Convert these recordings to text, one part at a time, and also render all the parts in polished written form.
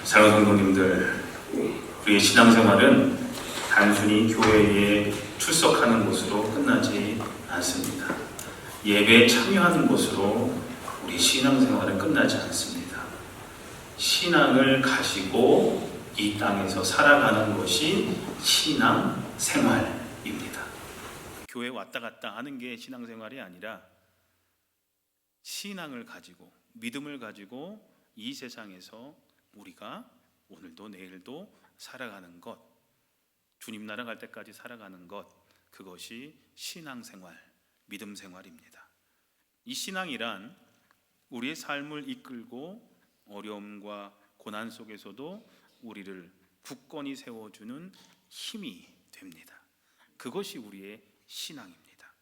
사랑하는 성도님들, 우리의 신앙생활은 단순히 교회에 출석하는 것으로 끝나지 않습니다. 예배에 참여하는 것으로 우리 신앙생활은 끝나지 않습니다. 신앙을 가지고 이 땅에서 살아가는 것이 신앙생활입니다. 교회 왔다 갔다 하는 게 신앙생활이 아니라 신앙을 가지고, 믿음을 가지고 이 세상에서 우리가 오늘도 내일도 살아가는 것, 주님 나라 갈 때까지 살아가는 것, 그것이 신앙생활, 믿음생활입니다. 이 신앙이란 우리의 삶을 이끌고 어려움과 고난 속에서도 우리를 굳건히 세워주는 힘이 됩니다. 그것이 우리의 신앙입니다.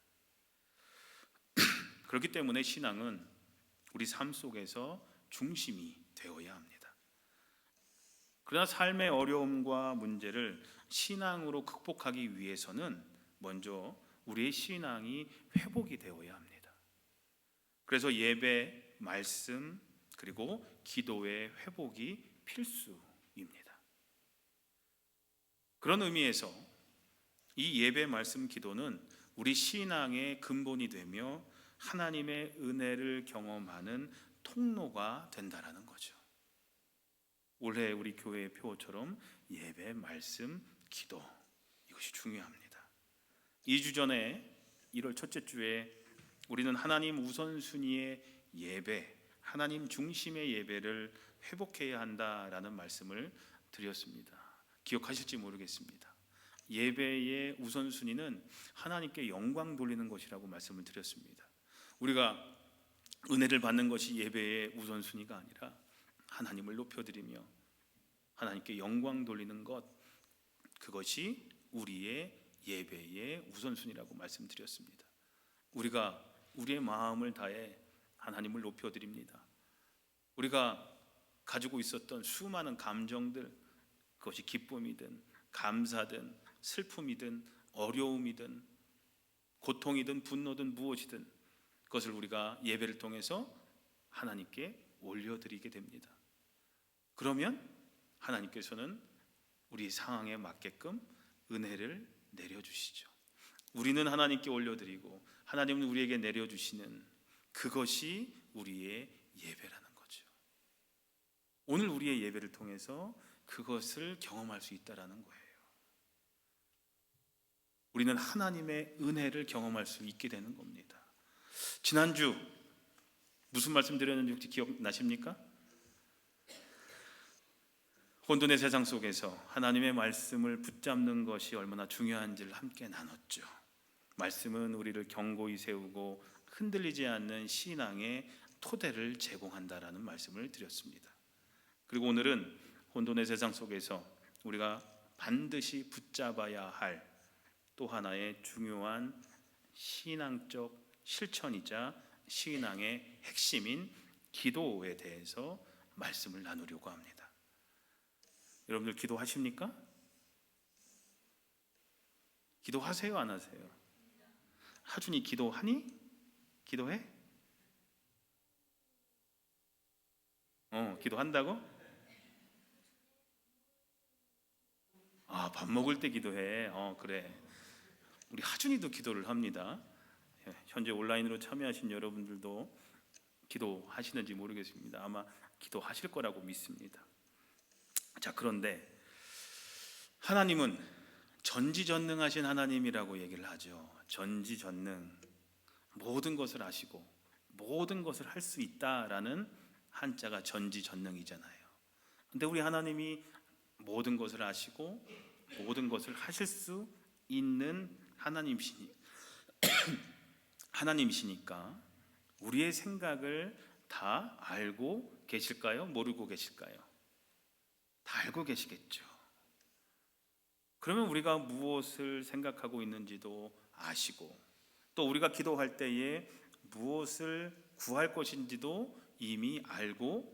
그렇기 때문에 신앙은 우리 삶 속에서 중심이 되어야 합니다. 그러나 삶의 어려움과 문제를 신앙으로 극복하기 위해서는 먼저 우리의 신앙이 회복이 되어야 합니다. 그래서 예배, 말씀, 그리고 기도의 회복이 필수입니다. 그런 의미에서 이 예배, 말씀, 기도는 우리 신앙의 근본이 되며 하나님의 은혜를 경험하는 통로가 된다라는 거죠. 올해 우리 교회의 표어처럼 예배, 말씀, 기도, 이것이 중요합니다. 2주 전에 1월 첫째 주에 우리는 하나님 우선순위의 예배, 하나님 중심의 예배를 회복해야 한다라는 말씀을 드렸습니다. 기억하실지 모르겠습니다. 예배의 우선순위는 하나님께 영광 돌리는 것이라고 말씀을 드렸습니다. 우리가 은혜를 받는 것이 예배의 우선순위가 아니라 하나님을 높여드리며 하나님께 영광 돌리는 것, 그것이 우리의 예배의 우선순위라고 말씀드렸습니다. 우리가 우리의 마음을 다해 하나님을 높여드립니다. 우리가 가지고 있었던 수많은 감정들, 그것이 기쁨이든 감사든 슬픔이든 어려움이든 고통이든 분노든 무엇이든 그것을 우리가 예배를 통해서 하나님께 올려드리게 됩니다. 그러면 하나님께서는 우리 상황에 맞게끔 은혜를 내려주시죠. 우리는 하나님께 올려드리고 하나님은 우리에게 내려주시는 그것이 우리의 예배라는 거죠. 오늘 우리의 예배를 통해서 그것을 경험할 수 있다라는 거예요. 우리는 하나님의 은혜를 경험할 수 있게 되는 겁니다. 지난주 무슨 말씀 드렸는지 혹시 기억나십니까? 혼돈의 세상 속에서 하나님의 말씀을 붙잡는 것이 얼마나 중요한지를 함께 나눴죠. 말씀은 우리를 견고히 세우고 흔들리지 않는 신앙의 토대를 제공한다라는 말씀을 드렸습니다. 그리고 오늘은 혼돈의 세상 속에서 우리가 반드시 붙잡아야 할 또 하나의 중요한 신앙적 실천이자 신앙의 핵심인 기도에 대해서 말씀을 나누려고 합니다. 여러분들 기도하십니까? 기도하세요, 안 하세요? 하준이 기도하니? 기도해? 기도한다고? 밥 먹을 때 기도해. 그래. 우리 하준이도 기도를 합니다. 현재 온라인으로 참여하신 여러분들도 기도하시는지 모르겠습니다. 아마 기도하실 거라고 믿습니다. 자, 그런데 하나님은 전지전능하신 하나님이라고 얘기를 하죠. 전지전능, 모든 것을 아시고 모든 것을 할 수 있다라는 한자가 전지전능이잖아요. 근데 우리 하나님이 모든 것을 아시고 모든 것을 하실 수 있는 하나님이시니까 우리의 생각을 다 알고 계실까요? 모르고 계실까요? 다 알고 계시겠죠. 그러면 우리가 무엇을 생각하고 있는지도 아시고 또 우리가 기도할 때에 무엇을 구할 것인지도 이미 알고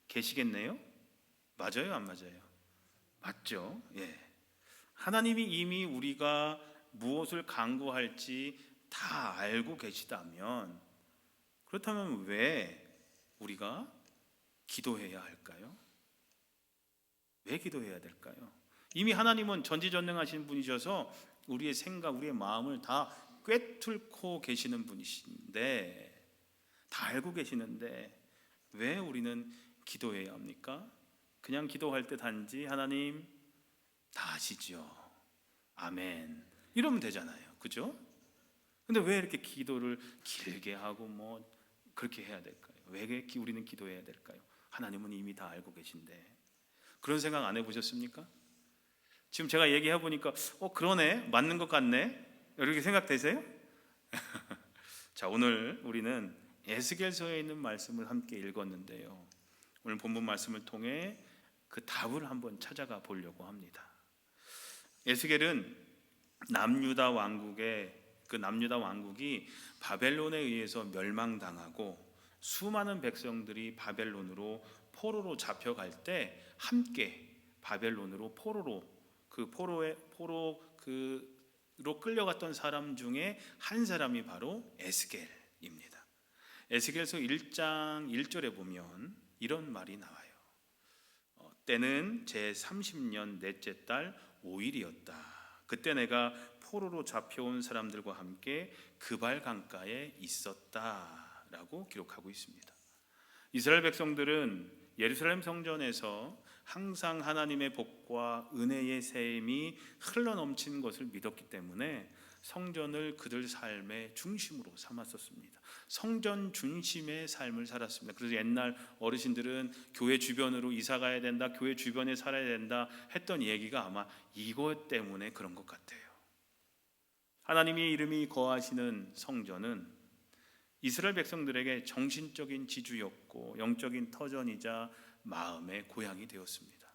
계시겠네요? 맞아요, 안 맞아요? 맞죠? 예. 하나님이 이미 우리가 무엇을 간구할지 다 알고 계시다면, 그렇다면 왜 우리가 기도해야 할까요? 왜 기도해야 될까요? 이미 하나님은 전지전능하신 분이셔서 우리의 생각, 우리의 마음을 다 꿰뚫고 계시는 분이신데, 다 알고 계시는데 왜 우리는 기도해야 합니까? 그냥 기도할 때 단지 하나님 다 아시죠? 아멘 이러면 되잖아요. 그죠? 근데 왜 이렇게 기도를 길게 하고 뭐 그렇게 해야 될까요? 왜 우리는 기도해야 될까요? 하나님은 이미 다 알고 계신데. 그런 생각 안 해보셨습니까? 지금 제가 얘기해 보니까 그러네, 맞는 것 같네, 이렇게 생각되세요? 자, 오늘 우리는 에스겔서에 있는 말씀을 함께 읽었는데요, 오늘 본문 말씀을 통해 그 답을 한번 찾아가 보려고 합니다. 에스겔은 남유다 왕국이 바벨론에 의해서 멸망당하고 수많은 백성들이 바벨론으로 포로로 잡혀갈 때 함께 바벨론으로 포로로 끌려갔던 사람 중에 한 사람이 바로 에스겔입니다. 에스겔서 1장 1절에 보면 이런 말이 나와요. 때는 제 30년 넷째 달 5일이었다. 그때 내가 포로로 잡혀온 사람들과 함께 그발 강가에 있었다라고 기록하고 있습니다. 이스라엘 백성들은 예루살렘 성전에서 항상 하나님의 복과 은혜의 샘이 흘러넘치는 것을 믿었기 때문에 성전을 그들 삶의 중심으로 삼았었습니다. 성전 중심의 삶을 살았습니다. 그래서 옛날 어르신들은 교회 주변으로 이사 가야 된다, 교회 주변에 살아야 된다 했던 얘기가 아마 이것 때문에 그런 것 같아요. 하나님의 이름이 거하시는 성전은 이스라엘 백성들에게 정신적인 지주였고 영적인 터전이자 마음의 고향이 되었습니다.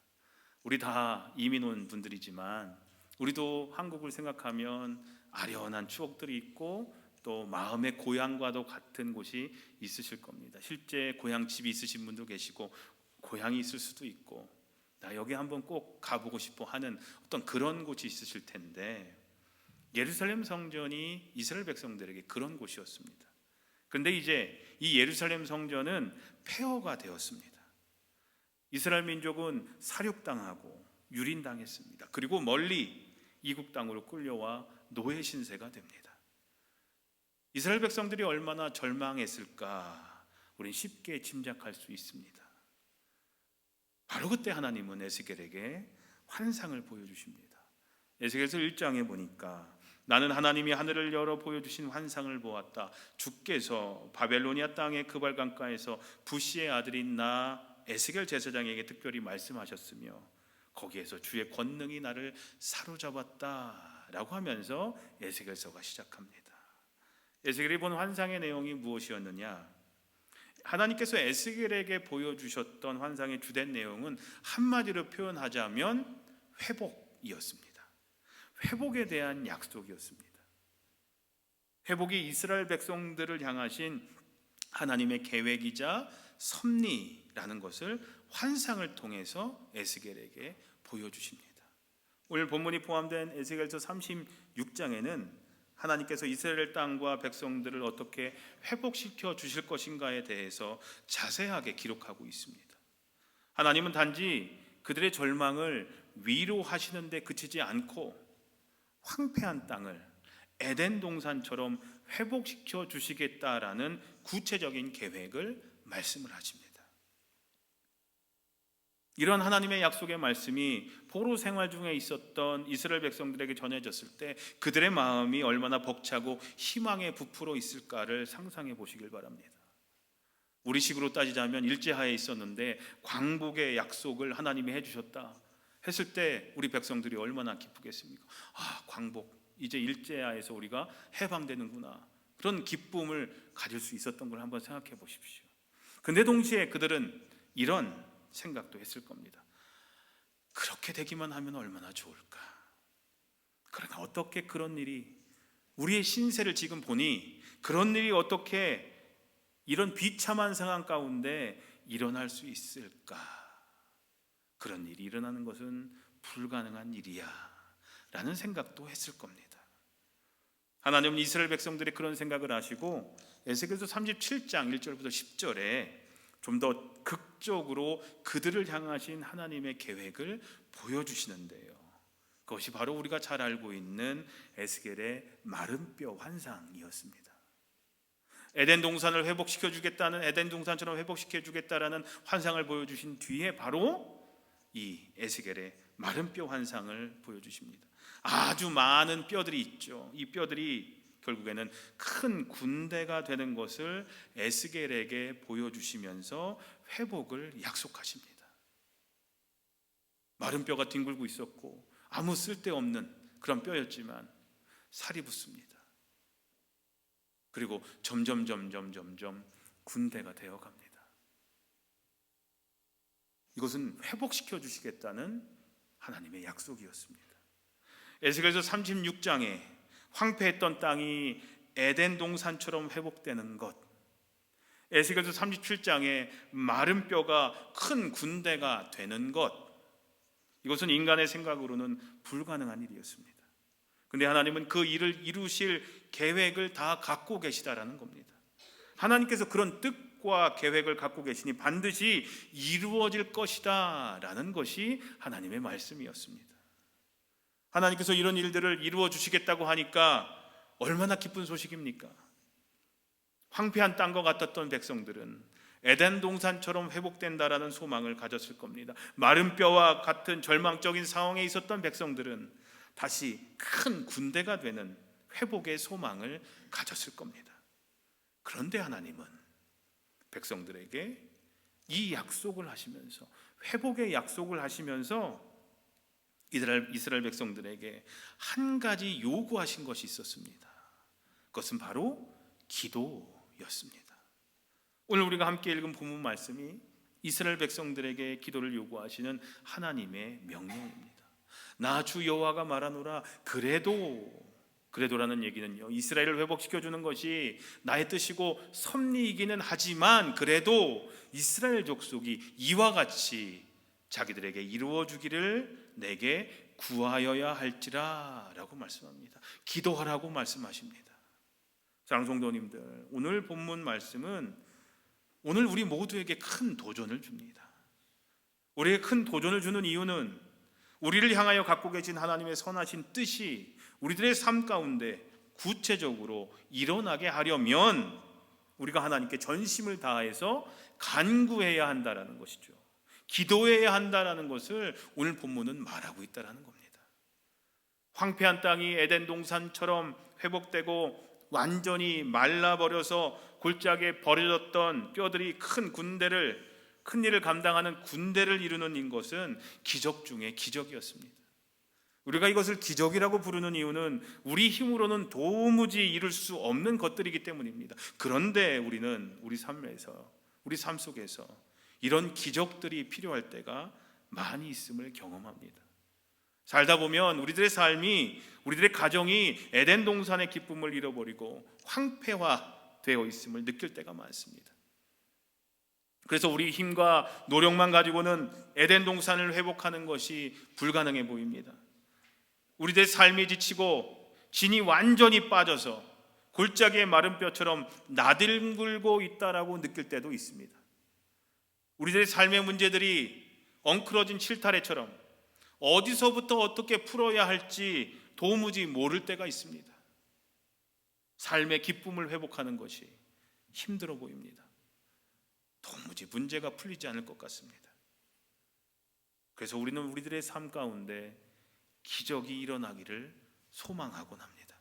우리 다 이민 온 분들이지만 우리도 한국을 생각하면 아련한 추억들이 있고 또 마음의 고향과도 같은 곳이 있으실 겁니다. 실제 고향집이 있으신 분도 계시고 고향이 있을 수도 있고 나 여기 한번 꼭 가보고 싶어 하는 어떤 그런 곳이 있으실 텐데, 예루살렘 성전이 이스라엘 백성들에게 그런 곳이었습니다. 그런데 이제 이 예루살렘 성전은 폐허가 되었습니다. 이스라엘 민족은 살육당하고 유린당했습니다. 그리고 멀리 이국 땅으로 끌려와 노예 신세가 됩니다. 이스라엘 백성들이 얼마나 절망했을까 우린 쉽게 짐작할 수 있습니다. 바로 그때 하나님은 에스겔에게 환상을 보여주십니다. 에스겔서 1장에 보니까 나는 하나님이 하늘을 열어 보여주신 환상을 보았다. 주께서 바벨로니아 땅의 그발강가에서 부시의 아들인 나 에스겔 제사장에게 특별히 말씀하셨으며 거기에서 주의 권능이 나를 사로잡았다라고 하면서 에스겔서가 시작합니다. 에스겔이 본 환상의 내용이 무엇이었느냐? 하나님께서 에스겔에게 보여주셨던 환상의 주된 내용은 한마디로 표현하자면 회복이었습니다. 회복에 대한 약속이었습니다. 회복이 이스라엘 백성들을 향하신 하나님의 계획이자 섭리라는 것을 환상을 통해서 에스겔에게 보여주십니다. 오늘 본문이 포함된 에스겔서 36장에는 하나님께서 이스라엘 땅과 백성들을 어떻게 회복시켜 주실 것인가에 대해서 자세하게 기록하고 있습니다. 하나님은 단지 그들의 절망을 위로하시는 데 그치지 않고 황폐한 땅을 에덴 동산처럼 회복시켜 주시겠다라는 구체적인 계획을 말씀을 하십니다. 이런 하나님의 약속의 말씀이 포로 생활 중에 있었던 이스라엘 백성들에게 전해졌을 때 그들의 마음이 얼마나 벅차고 희망에 부풀어 있을까를 상상해 보시길 바랍니다. 우리식으로 따지자면 일제하에 있었는데 광복의 약속을 하나님이 해주셨다 했을 때 우리 백성들이 얼마나 기쁘겠습니까? 광복, 이제 일제하에서 우리가 해방되는구나, 그런 기쁨을 가질 수 있었던 걸 한번 생각해 보십시오. 근데 동시에 그들은 이런 생각도 했을 겁니다. 그렇게 되기만 하면 얼마나 좋을까. 그러나 어떻게 그런 일이, 우리의 신세를 지금 보니 그런 일이 어떻게 이런 비참한 상황 가운데 일어날 수 있을까. 그런 일이 일어나는 것은 불가능한 일이야 라는 생각도 했을 겁니다. 하나님은 이스라엘 백성들의 그런 생각을 하시고 에스겔서 37장 1절부터 10절에 좀 더 극적으로 그들을 향하신 하나님의 계획을 보여주시는데요. 그것이 바로 우리가 잘 알고 있는 에스겔의 마른 뼈 환상이었습니다. 에덴 동산을 회복시켜 주겠다는, 에덴 동산처럼 회복시켜 주겠다라는 환상을 보여주신 뒤에 바로 이 에스겔의 마른 뼈 환상을 보여주십니다. 아주 많은 뼈들이 있죠. 이 뼈들이 결국에는 큰 군대가 되는 것을 에스겔에게 보여주시면서 회복을 약속하십니다. 마른 뼈가 뒹굴고 있었고 아무 쓸데없는 그런 뼈였지만 살이 붙습니다. 그리고 점점 군대가 되어 갑니다. 이것은 회복시켜 주시겠다는 하나님의 약속이었습니다. 에스겔서 36장에 황폐했던 땅이 에덴 동산처럼 회복되는 것, 에스겔서 37장에 마른 뼈가 큰 군대가 되는 것, 이것은 인간의 생각으로는 불가능한 일이었습니다. 그런데 하나님은 그 일을 이루실 계획을 다 갖고 계시다라는 겁니다. 하나님께서 그런 뜻과 계획을 갖고 계시니 반드시 이루어질 것이다 라는 것이 하나님의 말씀이었습니다. 하나님께서 이런 일들을 이루어 주시겠다고 하니까 얼마나 기쁜 소식입니까? 황폐한 땅과 같았던 백성들은 에덴 동산처럼 회복된다라는 소망을 가졌을 겁니다. 마른 뼈와 같은 절망적인 상황에 있었던 백성들은 다시 큰 군대가 되는 회복의 소망을 가졌을 겁니다. 그런데 하나님은 백성들에게 이 약속을 하시면서, 회복의 약속을 하시면서 이스라엘 백성들에게 한 가지 요구하신 것이 있었습니다. 그것은 바로 기도였습니다. 오늘 우리가 함께 읽은 본문 말씀이 이스라엘 백성들에게 기도를 요구하시는 하나님의 명령입니다. 나 주 여호와가 말하노라. 그래도라는 얘기는요, 이스라엘을 회복시켜 주는 것이 나의 뜻이고 섭리이기는 하지만 그래도 이스라엘 족속이 이와 같이 자기들에게 이루어 주기를 내게 구하여야 할지라 라고 말씀합니다. 기도하라고 말씀하십니다. 사랑하는 성도님들, 오늘 본문 말씀은 오늘 우리 모두에게 큰 도전을 줍니다. 우리에게 큰 도전을 주는 이유는 우리를 향하여 갖고 계신 하나님의 선하신 뜻이 우리들의 삶 가운데 구체적으로 일어나게 하려면 우리가 하나님께 전심을 다해서 간구해야 한다라는 것이죠. 기도해야 한다라는 것을 오늘 본문은 말하고 있다라는 겁니다. 황폐한 땅이 에덴 동산처럼 회복되고 완전히 말라버려서 골짜기에 버려졌던 뼈들이 큰 일을 감당하는 군대를 이루는 것은 기적 중에 기적이었습니다. 우리가 이것을 기적이라고 부르는 이유는 우리 힘으로는 도무지 이룰 수 없는 것들이기 때문입니다. 그런데 우리는 우리 삶 속에서 이런 기적들이 필요할 때가 많이 있음을 경험합니다. 살다 보면 우리들의 삶이, 우리들의 가정이 에덴 동산의 기쁨을 잃어버리고 황폐화되어 있음을 느낄 때가 많습니다. 그래서 우리 힘과 노력만 가지고는 에덴 동산을 회복하는 것이 불가능해 보입니다. 우리들의 삶이 지치고 진이 완전히 빠져서 골짜기의 마른 뼈처럼 나들굴고 있다라고 느낄 때도 있습니다. 우리들의 삶의 문제들이 엉클어진 실타래처럼 어디서부터 어떻게 풀어야 할지 도무지 모를 때가 있습니다. 삶의 기쁨을 회복하는 것이 힘들어 보입니다. 도무지 문제가 풀리지 않을 것 같습니다. 그래서 우리는 우리들의 삶 가운데 기적이 일어나기를 소망하곤 합니다.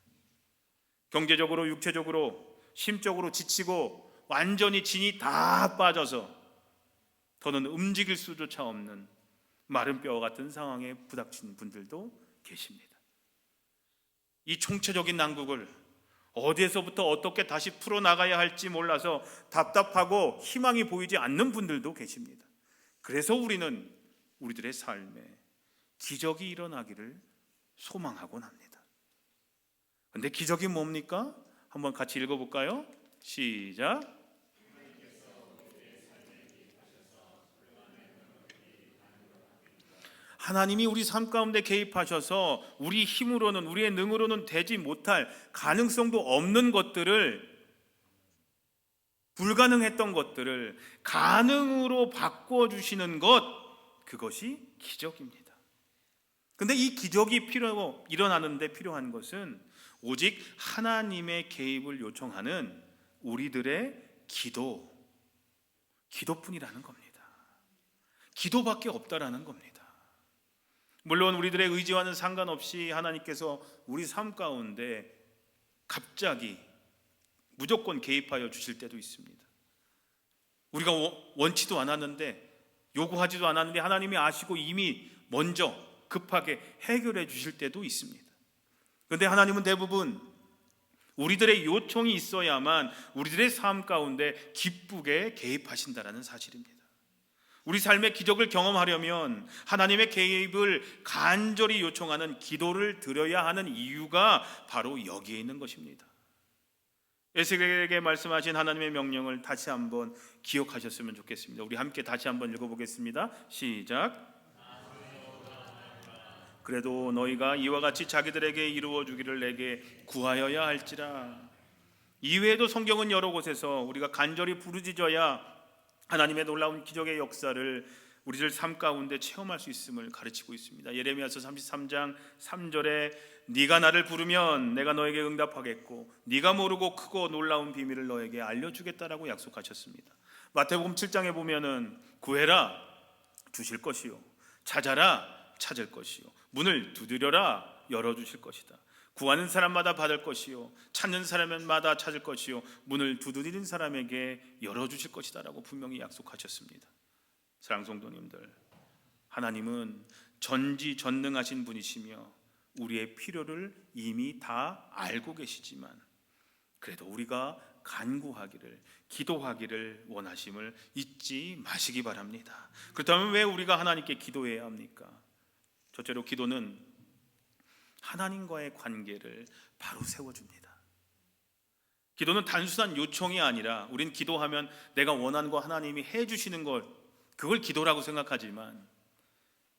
경제적으로, 육체적으로, 심적으로 지치고 완전히 진이 다 빠져서 더는 움직일 수조차 없는 마른 뼈와 같은 상황에 부닥친 분들도 계십니다. 이 총체적인 난국을 어디에서부터 어떻게 다시 풀어나가야 할지 몰라서 답답하고 희망이 보이지 않는 분들도 계십니다. 그래서 우리는 우리들의 삶에 기적이 일어나기를 소망하곤 합니다. 그런데 기적이 뭡니까? 한번 같이 읽어볼까요? 시작. 하나님이 우리 삶 가운데 개입하셔서 우리 힘으로는, 우리의 능으로는 되지 못할, 가능성도 없는 것들을 불가능했던 것들을 가능으로 바꿔주시는 것, 그것이 기적입니다. 근데 이 기적이 일어나는데 필요한 것은 오직 하나님의 개입을 요청하는 우리들의 기도뿐이라는 겁니다. 기도밖에 없다라는 겁니다. 물론 우리들의 의지와는 상관없이 하나님께서 우리 삶 가운데 갑자기 무조건 개입하여 주실 때도 있습니다. 우리가 원치도 않았는데, 요구하지도 않았는데 하나님이 아시고 이미 먼저 급하게 해결해 주실 때도 있습니다. 그런데 하나님은 대부분 우리들의 요청이 있어야만 우리들의 삶 가운데 기쁘게 개입하신다라는 사실입니다. 우리 삶의 기적을 경험하려면 하나님의 개입을 간절히 요청하는 기도를 드려야 하는 이유가 바로 여기에 있는 것입니다. 에스겔에게 말씀하신 하나님의 명령을 다시 한번 기억하셨으면 좋겠습니다. 우리 함께 다시 한번 읽어보겠습니다. 시작. 그래도 너희가 이와 같이 자기들에게 이루어 주기를 내게 구하여야 할지라. 이외에도 성경은 여러 곳에서 우리가 간절히 부르짖어야 하나님의 놀라운 기적의 역사를 우리들 삶 가운데 체험할 수 있음을 가르치고 있습니다. 예레미야서 33장 3절에 네가 나를 부르면 내가 너에게 응답하겠고 네가 모르고 크고 놀라운 비밀을 너에게 알려주겠다라고 약속하셨습니다. 마태복음 7장에 보면은 구해라 주실 것이요, 찾아라 찾을 것이요, 문을 두드려라 열어주실 것이다. 구하는 사람마다 받을 것이요, 찾는 사람마다 찾을 것이요, 문을 두드리는 사람에게 열어주실 것이다 라고 분명히 약속하셨습니다. 사랑하는 성도님들, 하나님은 전지전능하신 분이시며 우리의 필요를 이미 다 알고 계시지만 그래도 우리가 간구하기를, 기도하기를 원하심을 잊지 마시기 바랍니다. 그렇다면 왜 우리가 하나님께 기도해야 합니까? 첫째로 기도는 하나님과의 관계를 바로 세워줍니다. 기도는 단순한 요청이 아니라, 우린 기도하면 내가 원하는 거 하나님이 해주시는 것, 그걸 기도라고 생각하지만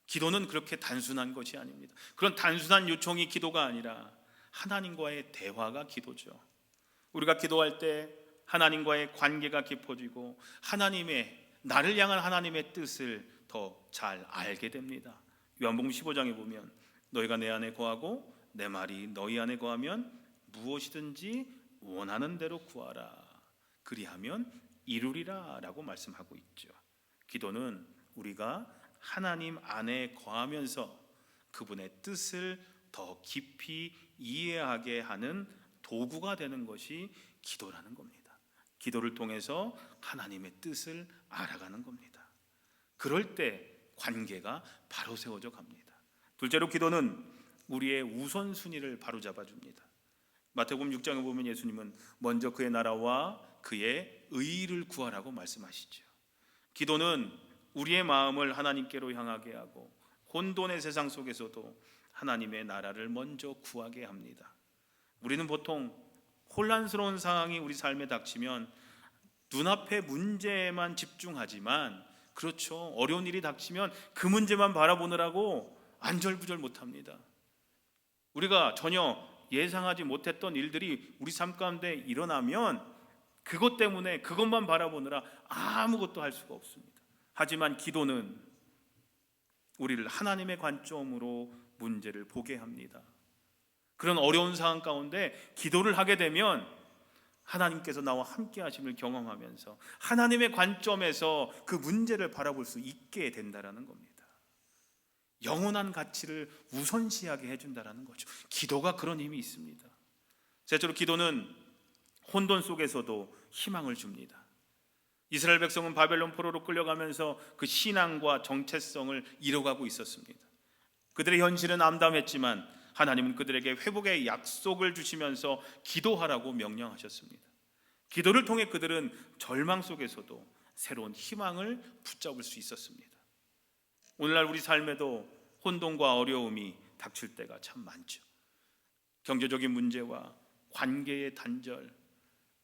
기도는 그렇게 단순한 것이 아닙니다. 그런 단순한 요청이 기도가 아니라 하나님과의 대화가 기도죠. 우리가 기도할 때 하나님과의 관계가 깊어지고 나를 향한 하나님의 뜻을 더 잘 알게 됩니다. 요한복음 15장에 보면 너희가 내 안에 거하고 내 말이 너희 안에 거하면 무엇이든지 원하는 대로 구하라 그리하면 이루리라 라고 말씀하고 있죠. 기도는 우리가 하나님 안에 거하면서 그분의 뜻을 더 깊이 이해하게 하는 도구가 되는 것이 기도라는 겁니다. 기도를 통해서 하나님의 뜻을 알아가는 겁니다. 그럴 때 관계가 바로 세워져 갑니다. 둘째로 기도는 우리의 우선순위를 바로잡아 줍니다. 마태복음 6장에 보면 예수님은 먼저 그의 나라와 그의 의를 구하라고 말씀하시죠. 기도는 우리의 마음을 하나님께로 향하게 하고 혼돈의 세상 속에서도 하나님의 나라를 먼저 구하게 합니다. 우리는 보통 혼란스러운 상황이 우리 삶에 닥치면 눈앞의 문제에만 집중하지만, 그렇죠, 어려운 일이 닥치면 그 문제만 바라보느라고 안절부절 못합니다. 우리가 전혀 예상하지 못했던 일들이 우리 삶 가운데 일어나면 그것 때문에 그것만 바라보느라 아무것도 할 수가 없습니다. 하지만 기도는 우리를 하나님의 관점으로 문제를 보게 합니다. 그런 어려운 상황 가운데 기도를 하게 되면 하나님께서 나와 함께 하심을 경험하면서 하나님의 관점에서 그 문제를 바라볼 수 있게 된다라는 겁니다. 영원한 가치를 우선시하게 해준다라는 거죠. 기도가 그런 힘이 있습니다. 셋째로 기도는 혼돈 속에서도 희망을 줍니다. 이스라엘 백성은 바벨론 포로로 끌려가면서 그 신앙과 정체성을 잃어가고 있었습니다. 그들의 현실은 암담했지만 하나님은 그들에게 회복의 약속을 주시면서 기도하라고 명령하셨습니다. 기도를 통해 그들은 절망 속에서도 새로운 희망을 붙잡을 수 있었습니다. 오늘날 우리 삶에도 혼돈과 어려움이 닥칠 때가 참 많죠. 경제적인 문제와 관계의 단절,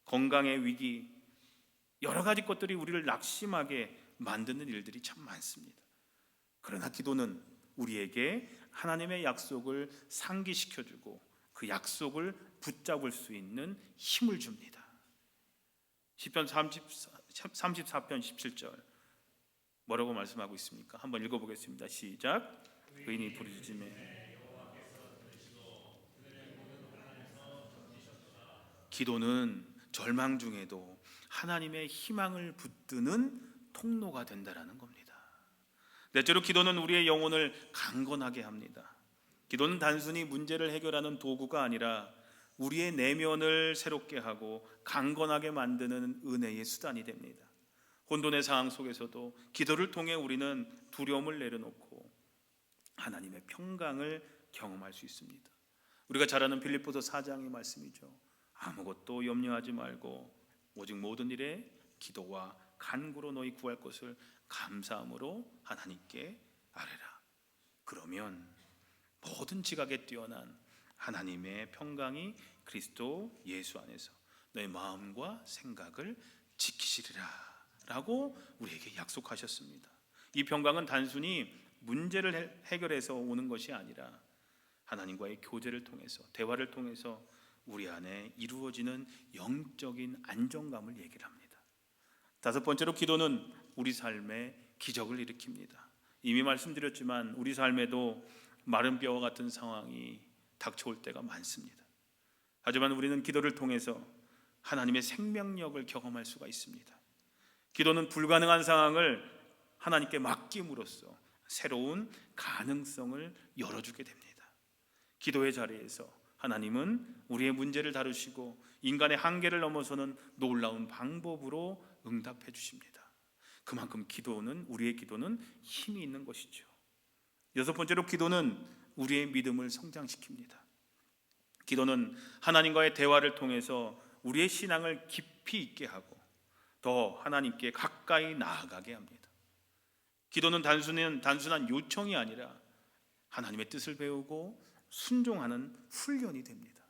건강의 위기, 여러 가지 것들이 우리를 낙심하게 만드는 일들이 참 많습니다. 그러나 기도는 우리에게 하나님의 약속을 상기시켜주고 그 약속을 붙잡을 수 있는 힘을 줍니다. 시편 34편 17절 뭐라고 말씀하고 있습니까? 한번 읽어보겠습니다. 시작. 의인이 부르짖음에 기도는 절망 중에도 하나님의 희망을 붙드는 통로가 된다라는 겁니다. 넷째로 기도는 우리의 영혼을 강건하게 합니다. 기도는 단순히 문제를 해결하는 도구가 아니라 우리의 내면을 새롭게 하고 강건하게 만드는 은혜의 수단이 됩니다. 혼돈의 상황 속에서도 기도를 통해 우리는 두려움을 내려놓고 하나님의 평강을 경험할 수 있습니다. 우리가 잘 아는 빌립보서 4장의 말씀이죠. 아무것도 염려하지 말고 오직 모든 일에 기도와 간구로 너희 구할 것을 감사함으로 하나님께 아뢰라. 그러면 모든 지각에 뛰어난 하나님의 평강이 그리스도 예수 안에서 너의 마음과 생각을 지키시리라 라고 우리에게 약속하셨습니다. 이 평강은 단순히 문제를 해결해서 오는 것이 아니라 하나님과의 교제를 통해서, 대화를 통해서 우리 안에 이루어지는 영적인 안정감을 얘기를 합니다. 다섯 번째로 기도는 우리 삶에 기적을 일으킵니다. 이미 말씀드렸지만 우리 삶에도 마른 뼈와 같은 상황이 닥쳐올 때가 많습니다. 하지만 우리는 기도를 통해서 하나님의 생명력을 경험할 수가 있습니다. 기도는 불가능한 상황을 하나님께 맡김으로써 새로운 가능성을 열어주게 됩니다. 기도의 자리에서 하나님은 우리의 문제를 다루시고 인간의 한계를 넘어서는 놀라운 방법으로 응답해 주십니다. 그만큼 우리의 기도는 힘이 있는 것이죠. 여섯 번째로 기도는 우리의 믿음을 성장시킵니다. 기도는 하나님과의 대화를 통해서 우리의 신앙을 깊이 있게 하고 더 하나님께 가까이 나아가게 합니다. 기도는 단순한 요청이 아니라 하나님의 뜻을 배우고 순종하는 훈련이 됩니다.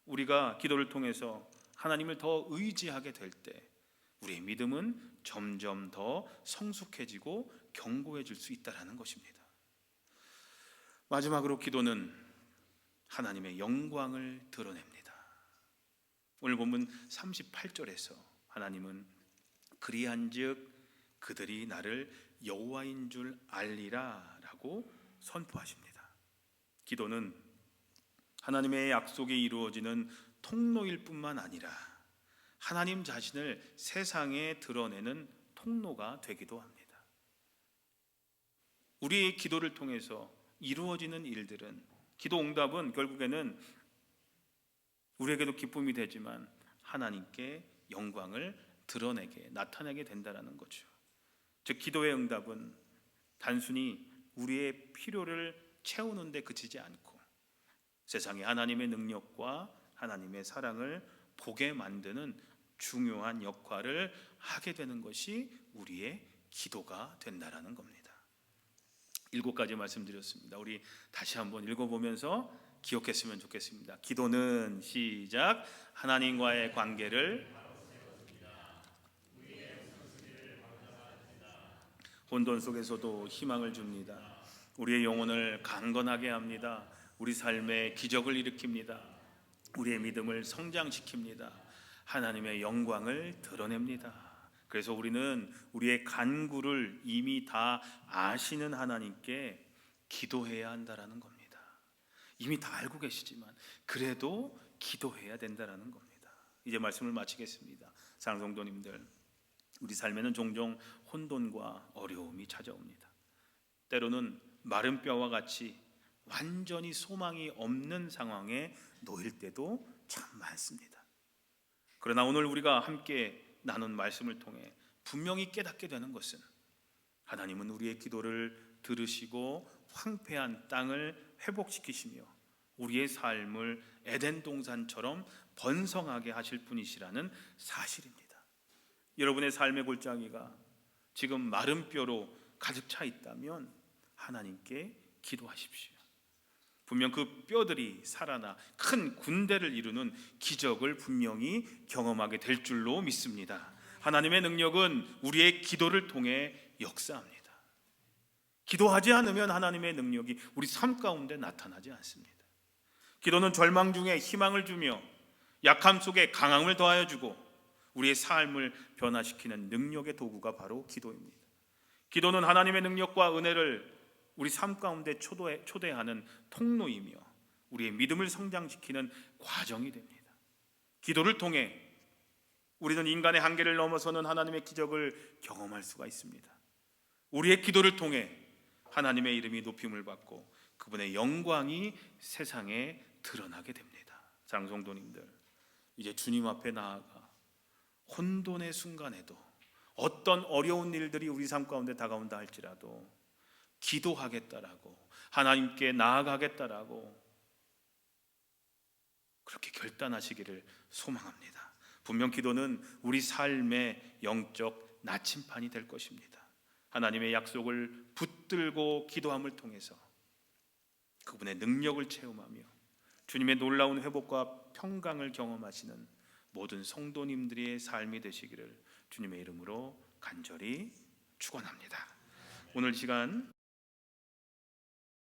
우리가 기도를 통해서 하나님을 더 의지하게 될 때 우리의 믿음은 점점 더 성숙해지고 견고해질 수 있다는 것입니다. 마지막으로 기도는 하나님의 영광을 드러냅니다. 오늘 본문 38절에서 하나님은 그리한즉 그들이 나를 여호와인 줄 알리라 라고 선포하십니다. 기도는 하나님의 약속이 이루어지는 통로일 뿐만 아니라 하나님 자신을 세상에 드러내는 통로가 되기도 합니다. 우리의 기도를 통해서 이루어지는 일들은, 기도 응답은 결국에는 우리에게도 기쁨이 되지만 하나님께 영광을 드러내게, 나타내게 된다는 거죠. 즉 기도의 응답은 단순히 우리의 필요를 채우는 데 그치지 않고 세상에 하나님의 능력과 하나님의 사랑을 보게 만드는 중요한 역할을 하게 되는 것이 우리의 기도가 된다라는 겁니다. 7가지 말씀드렸습니다. 우리 다시 한번 읽어보면서 기억했으면 좋겠습니다. 기도는 시작, 하나님과의 관계를 혼돈 속에서도 희망을 줍니다. 우리의 영혼을 강건하게 합니다. 우리 삶에 기적을 일으킵니다. 우리의 믿음을 성장시킵니다. 하나님의 영광을 드러냅니다. 그래서 우리는 우리의 간구를 이미 다 아시는 하나님께 기도해야 한다라는 겁니다. 이미 다 알고 계시지만 그래도 기도해야 된다라는 겁니다. 이제 말씀을 마치겠습니다. 사랑하는 성도님들, 우리 삶에는 종종 혼돈과 어려움이 찾아옵니다. 때로는 마른 뼈와 같이 완전히 소망이 없는 상황에 놓일 때도 참 많습니다. 그러나 오늘 우리가 함께 나눈 말씀을 통해 분명히 깨닫게 되는 것은 하나님은 우리의 기도를 들으시고 황폐한 땅을 회복시키시며 우리의 삶을 에덴 동산처럼 번성하게 하실 분이시라는 사실입니다. 여러분의 삶의 골짜기가 지금 마른 뼈로 가득 차 있다면 하나님께 기도하십시오. 분명 그 뼈들이 살아나 큰 군대를 이루는 기적을 분명히 경험하게 될 줄로 믿습니다. 하나님의 능력은 우리의 기도를 통해 역사합니다. 기도하지 않으면 하나님의 능력이 우리 삶 가운데 나타나지 않습니다. 기도는 절망 중에 희망을 주며 약함 속에 강함을 더하여 주고 우리의 삶을 변화시키는 능력의 도구가 바로 기도입니다. 기도는 하나님의 능력과 은혜를 우리 삶 가운데 초대하는 통로이며 우리의 믿음을 성장시키는 과정이 됩니다. 기도를 통해 우리는 인간의 한계를 넘어서는 하나님의 기적을 경험할 수가 있습니다. 우리의 기도를 통해 하나님의 이름이 높임을 받고 그분의 영광이 세상에 드러나게 됩니다. 사랑하는 성도님들, 이제 주님 앞에 나아가 혼돈의 순간에도 어떤 어려운 일들이 우리 삶 가운데 다가온다 할지라도 기도하겠다라고, 하나님께 나아가겠다라고 그렇게 결단하시기를 소망합니다. 분명 기도는 우리 삶의 영적 나침판이 될 것입니다. 하나님의 약속을 붙들고 기도함을 통해서 그분의 능력을 체험하며 주님의 놀라운 회복과 평강을 경험하시는 모든 성도님들의 삶이 되시기를 주님의 이름으로 간절히 축원합니다. 오늘 시간